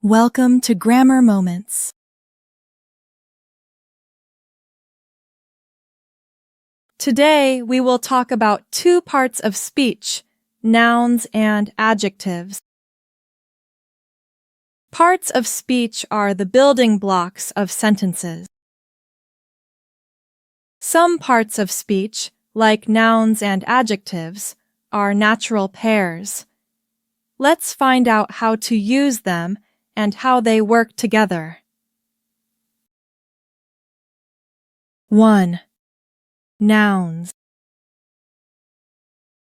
Welcome to Grammar Moments. Today, we will talk about two parts of speech, nouns and adjectives. Parts of speech are the building blocks of sentences. Some parts of speech, like nouns and adjectives, are natural pairs. Let's find out how to use them and how they work together. 1. Nouns.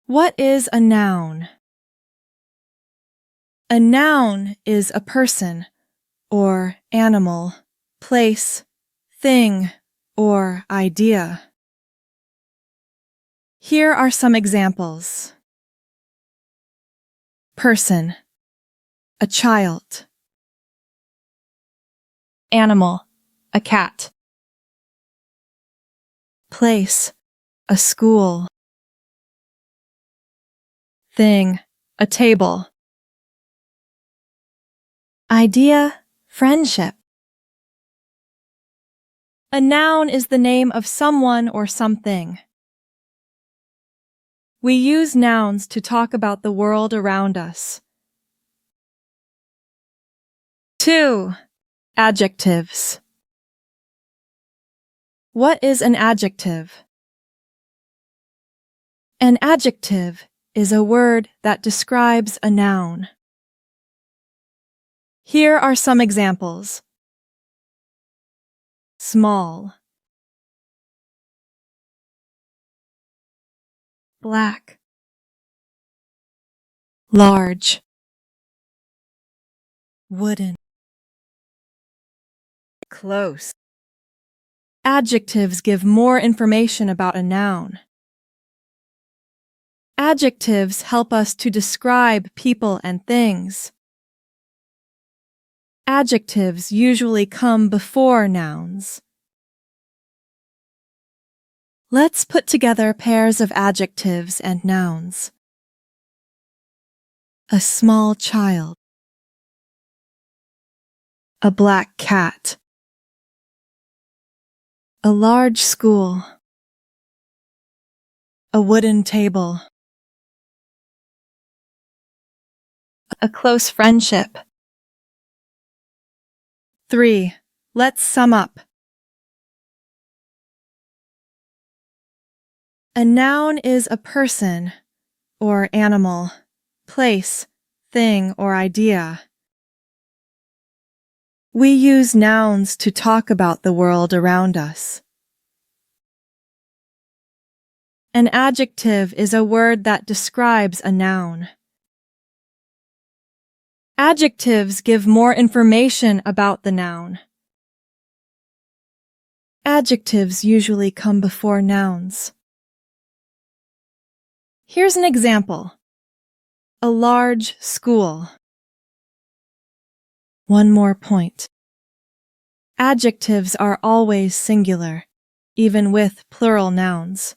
What is a noun? A noun is a person, or animal, place, thing, or idea. Here are some examples. Person, a child. Animal, a cat. Place, a school. Thing, a table. Idea, friendship. A noun is the name of someone or something. We use nouns to talk about the world around us. 2. Adjectives. What is an adjective? An adjective is a word that describes a noun. Here are some examples. Small, black, large, wooden, close. Adjectives give more information about a noun. Adjectives help us to describe people and things. Adjectives usually come before nouns. Let's put together pairs of adjectives and nouns. A small child. A black cat. A large school. A wooden table. A close friendship. 3. Let's sum up. A noun is a person, or animal, place, thing, or idea. We use nouns to talk about the world around us. An adjective is a word that describes a noun. Adjectives give more information about the noun. Adjectives usually come before nouns. Here's an example. A large school. One more point. Adjectives are always singular, even with plural nouns.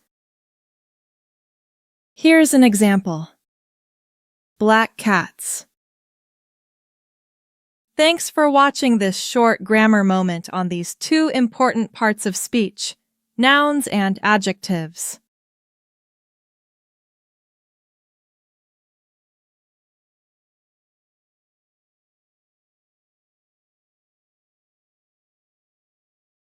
Here's an example. Black cats. Thanks for watching this short grammar moment on these two important parts of speech, nouns and adjectives.